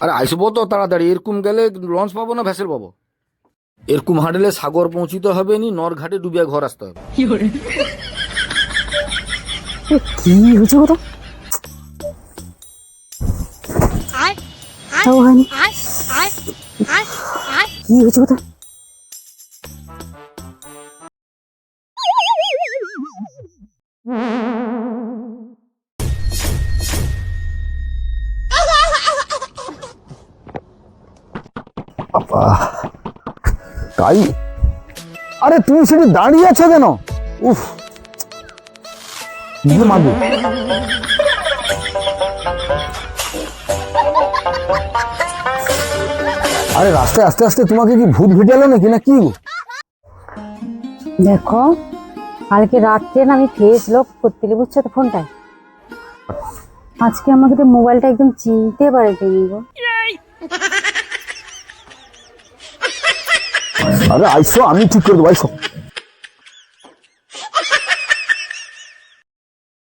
আরে আইসবো তো তাড়াতাড়ি, এরকম গেলে লঞ্চ পাবো না ভেসেল পাবো? এরকম হাঁটলে সাগর পৌঁছিতে হবে নি, নরঘাটে ডুবিয়া ঘর আসতে হবে। কি হয়েছে কথা হয়নি, কি হয়েছে কথা? তাই? আরে তুমি সেটা দাঁড়িয়ে আছো কেন? উফ, নিজে মাগো। আরে রাস্তায় আস্তে আস্তে তোমাকে কি ভূত ভেটালো নাকি, না কি? দেখো, কালকে রাত্রে না আমি ফেস লক করতে গেলে, বুঝছো তো ফোনটায়, আজকে আমাকে তো মোবাইলটা একদম চিনতে পারেনি গো। আরে আইসো, আমি ঠিক করে দেবো, আইসো।